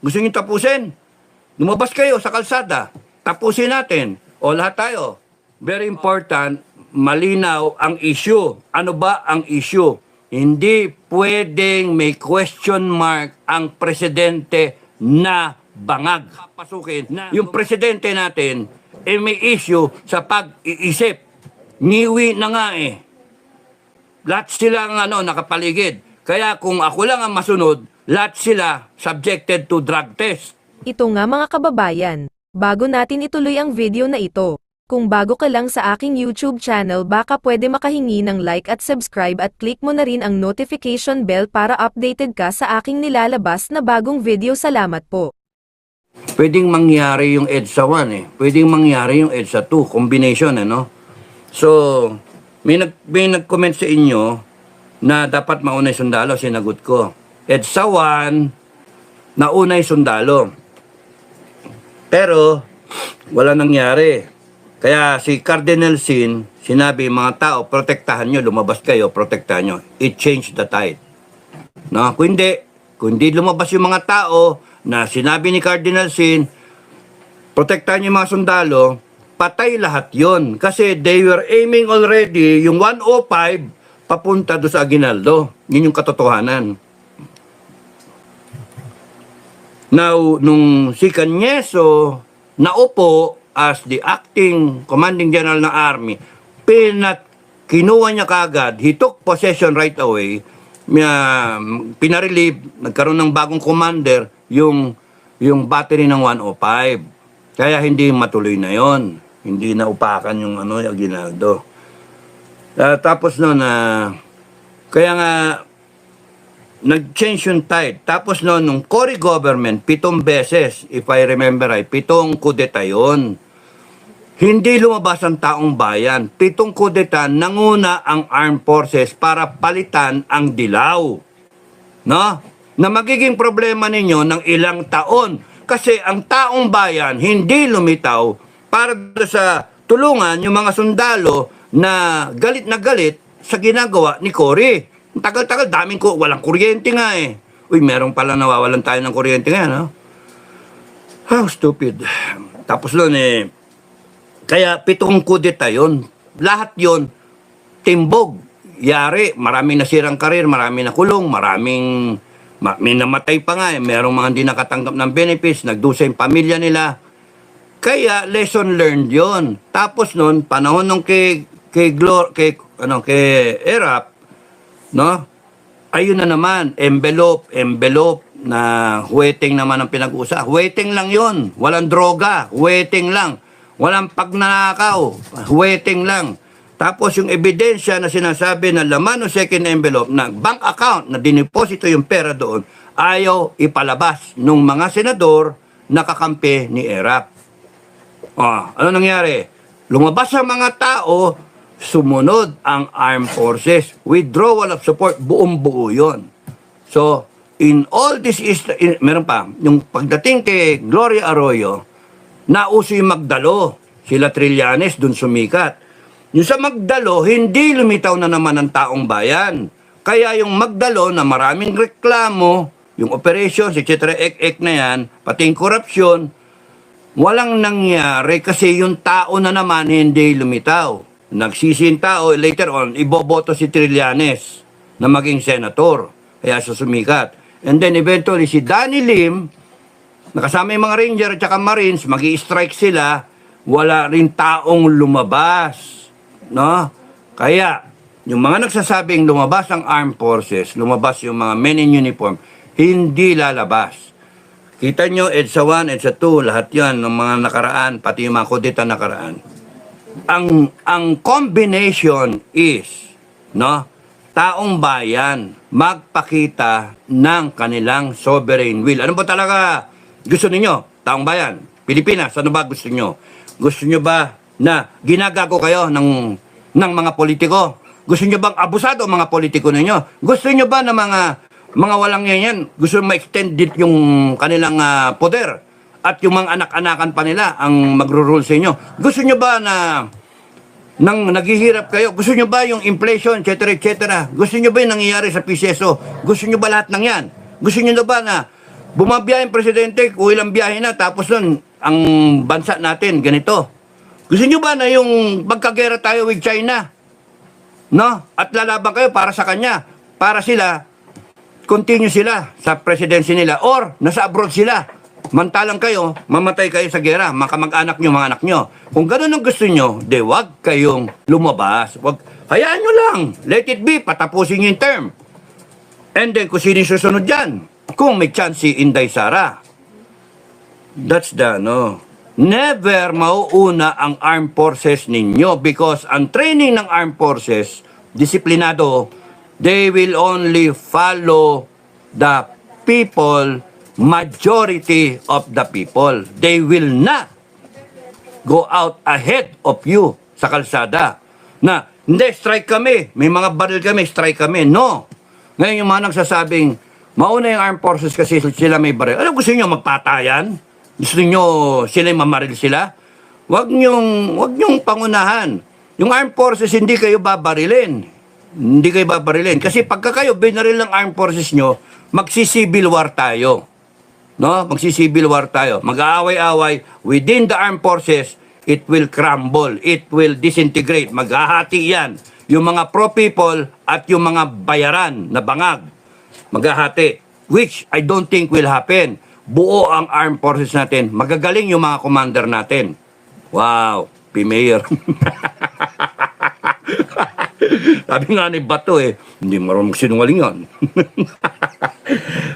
Gusto niyo tapusin? Lumabas kayo sa kalsada. Tapusin natin. O lahat tayo. Very important, malinaw ang issue. Ano ba ang issue? Hindi pwedeng may question mark ang presidente na bangag. Pasukin na yung presidente natin may issue sa pag-iisip. Niwi na nga eh. Lahat sila nakapaligid. Kaya kung ako lang ang masunod, lahat sila subjected to drug test. Ito nga mga kababayan, bago natin ituloy ang video na ito, kung bago ka lang sa aking YouTube channel baka pwede makahingi ng like at subscribe at click mo na rin ang notification bell para updated ka sa aking nilalabas na bagong video. Salamat po. Pwedeng mangyari yung EDSA 1 eh. Pwedeng mangyari yung EDSA 2. Combination So, may nag-comment sa inyo na dapat mauna yung sundalo. Sinagot ko. EDSA 1, nauna yung sundalo. Pero, wala nangyari. Kaya si Cardinal Sin, sinabi, mga tao, protektahan nyo, lumabas kayo, protektahan nyo. It changed the tide. No? Kung hindi lumabas yung mga tao na sinabi ni Cardinal Sin, protektahan nyo yung mga sundalo, patay lahat yon. Kasi they were aiming already yung 105 papunta do sa Aguinaldo. Yun yung katotohanan. Now, nung si Cañeso naupo as the acting commanding general ng army, kinuha niya kagad, he took possession right away, pinarelieve, nagkaroon ng bagong commander, yung battery ng 105. Kaya hindi matuloy na yon. Hindi na upakan yung Aguinaldo. Tapos kaya nga, nag-change yung tide. Tapos nung Cory government, 7 beses, if I remember right, 7 kudeta yun. Hindi lumabas ang taong bayan. 7 kudeta, nanguna ang armed forces para palitan ang dilaw. No? Na magiging problema ninyo ng ilang taon. Kasi ang taong bayan hindi lumitaw para sa tulungan yung mga sundalo na galit sa ginagawa ni Cory. Tagal-tagal, walang kuryente nga eh. Uy, meron pala nawawalan tayo ng kuryente nga, no? How stupid. Tapos kaya 7 kudeta yun. Lahat yun, timbog. Yari, maraming nasirang karir, maraming nakulong, may namatay pa nga eh. Merong mga hindi nakatanggap ng benefits, nagdusa yung pamilya nila. Kaya, lesson learned yon. Tapos panahon nung kay Erap, no? Ayun na naman, envelope na waiting naman ang pinag-usapan. Waiting lang yon. Walang droga, waiting lang. Walang pagnanakaw, waiting lang. Tapos yung ebidensya na sinasabi na laman ng second envelope na bank account na diniposito yung pera doon, ayaw ipalabas nung mga senador na kakampi ni Erap. Ano nangyari? Lumabas ang mga tao, sumunod ang armed forces. Withdrawal of support, buong-buo yun. So, in all this meron pa, yung pagdating kay Gloria Arroyo, nauso yung Magdalo. Sila Trillanes, dun sumikat. Yung sa Magdalo, hindi lumitaw na naman ang taong bayan. Kaya yung Magdalo na maraming reklamo, yung operations, etc., ek-ek na yan, pati yung korupsyon, walang nangyari kasi yung tao na naman hindi lumitaw. Nagsisin tao, later on, iboboto si Trillanes na maging senator. Kaya siya sumikat. And then eventually, si Danny Lim, nakasama yung mga ranger at saka marines, magi-strike sila, wala rin taong lumabas. No? Kaya, yung mga nagsasabing lumabas ang armed forces, lumabas yung mga men in uniform, hindi lalabas. Kita nyo, EDSA 1, EDSA 2, lahat yan, ng mga nakaraan, pati yung mga kudeta nakaraan. Ang combination is, no, taong bayan magpakita ng kanilang sovereign will. Ano ba talaga gusto ninyo, taong bayan? Pilipinas, ano ba gusto nyo? Gusto nyo ba na ginagago kayo ng mga politiko? Gusto nyo bang abusado ang mga politiko ninyo? Gusto nyo ba na mga walang yan, gusto ma-extend yung kanilang poder at yung mga anak-anakan pa nila ang magro-rule sa inyo? Gusto nyo ba na nang naghihirap kayo? Gusto nyo ba yung inflation, etc., etc.? Gusto nyo ba yung nangyayari sa piseso? Gusto nyo ba lahat ng yan? Gusto nyo ba na Bumabiyahe yung presidente, kung ilang biyahe na, tapos nun, ang bansa natin, ganito. Gusto nyo ba na yung magkagera tayo with China? No? At lalaban kayo para sa kanya. Para sila, continue sila sa presidency nila. Or, nasa abroad sila. Mantalang kayo, mamatay kayo sa gera, makamag-anak nyo, mga anak nyo. Kung ganun ang gusto nyo, de wag kayong lumabas. Wag, hayaan nyo lang. Let it be, patapusin nyo yung term. And then, kung sino yung susunod dyan, kung may chance si Inday Sara. That's the, no. Never mauuna ang armed forces ninyo because ang training ng armed forces, disiplinado, they will only follow the people, majority of the people. They will not go out ahead of you sa kalsada. Na, hindi, strike kami. May mga baril kami, strike kami. No. Ngayon yung mga nagsasabing, mauna yung armed forces kasi sila may baril. Ano gusto nyo, magpatayan? Gusto nyo sila mamaril sila? Wag nyong pangunahan. Yung armed forces, hindi kayo babarilin. Hindi kayo babarilin. Kasi pagka kayo binaril ng armed forces nyo, magsisibil war tayo. No? Magsisibil war tayo. Mag-aaway-away within the armed forces, it will crumble. It will disintegrate. Maghahati yan. Yung mga pro-people at yung mga bayaran na bangag. Maghahati. Which I don't think will happen. Buo ang armed forces natin. Magagaling yung mga commander natin. Wow. P-Mayor. Sabi nga ni Bato hindi marunong sinungaling yun.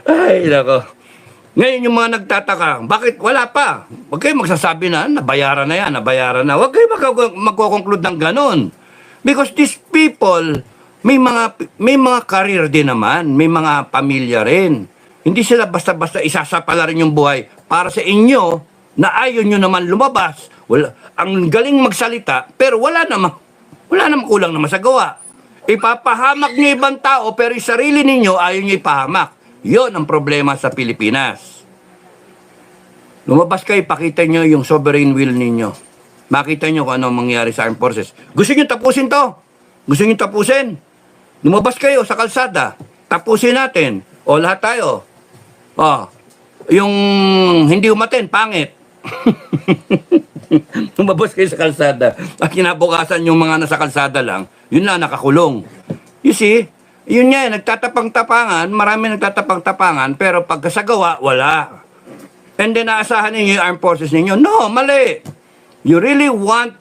Ay, nako. Ngayon yung mga nagtataka, bakit wala pa? Huwag kayo magsasabi na, nabayaran na yan, nabayaran na. Huwag kayo magkoconclude ng ganon. Because these people, may mga career din naman, may mga pamilya rin. Hindi sila basta-basta isasapala rin yung buhay para sa inyo na ayaw nyo naman lumabas. Ang galing magsalita, pero wala namang kulang naman sa gawa. Ipapahamak nyo ibang tao, pero yung sarili ninyo ayaw nyo ipahamak. Yon ang problema sa Pilipinas. Lumabas kayo, pakita nyo yung sovereign will ninyo. Makita nyo kung ano mangyari sa armed forces. Gusto nyo tapusin to? Gusto nyo tapusin? Lumabas kayo sa kalsada. Tapusin natin. O lahat tayo. O, yung hindi umaten, pangit. Lumabas kayo sa kalsada. At kinabukasan yung mga nasa kalsada lang, yun lang nakakulong. You see? Yun nga, nagtatapang-tapangan, marami nagtatapang-tapangan, pero pagkasagawa, wala. And then, naasahan ninyo yung armed forces ninyo. No, mali. You really want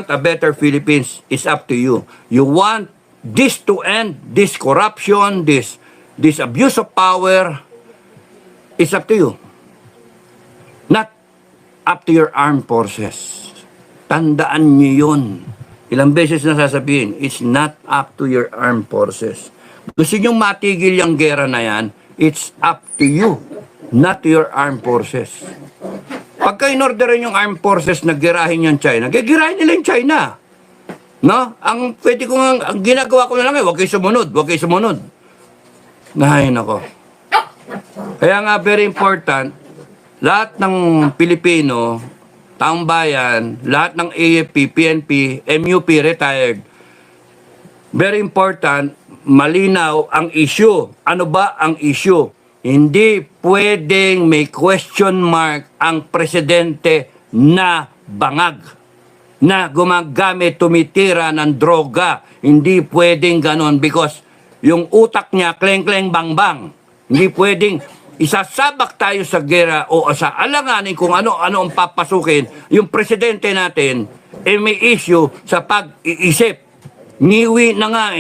a better Philippines, it's up to you. You want this to end, this corruption, this abuse of power, it's up to you. Not up to your armed forces. Tandaan nyo yun. Ilang beses na sasabihin, it's not up to your armed forces. Gusto nyo matigil yung gera na yan, it's up to you, not to your armed forces. Pagka in-orderin yung armed forces na girahin yung China, girahin nila yung China. No? Ang ginagawa ko na lang huwag kayo sumunod, huwag kayo sumunod. Ay, nako. Kaya nga, very important, lahat ng Pilipino, taong bayan, lahat ng AFP, PNP, MUP, retired, very important, malinaw ang issue. Ano ba ang issue? Hindi pwedeng may question mark ang presidente na bangag, na gumagamit, tumitira ng droga. Hindi pwedeng ganon because yung utak niya, kleng-kleng bang-bang. Hindi pwedeng isasabak tayo sa gera o sa alanganin kung ano-ano ang papasukin. Yung presidente natin, may issue sa pag-iisip. Niwi na nga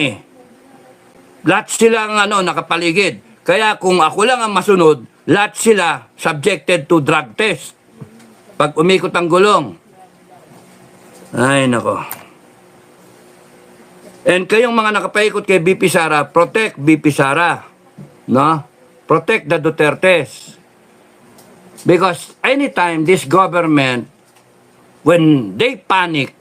Lahat silang nakapaligid. Kaya kung ako lang ang masunod, lahat sila subjected to drug test. Pag umikot ang gulong. Ay, nako. And kayong mga nakapaikot kay BP Sara, protect BP Sara. No? Protect the Dutertes. Because anytime this government, when they panic,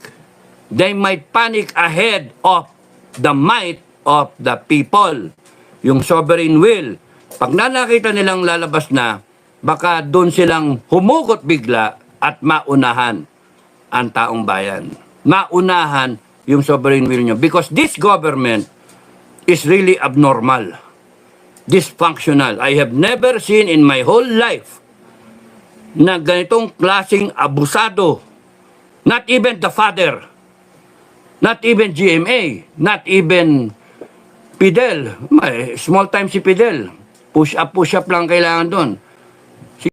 they might panic ahead of the might of the people. Yung sovereign will. Pag nakita nilang lalabas na, baka doon silang humugot bigla at maunahan ang taong bayan. Maunahan yung sovereign will nyo. Because this government is really abnormal. dysfunctional. I have never seen in my whole life na ganitong klaseng abusado. Not even the father. Not even GMA. Not even Fidel. Small time si Fidel. Push up lang kailangan doon.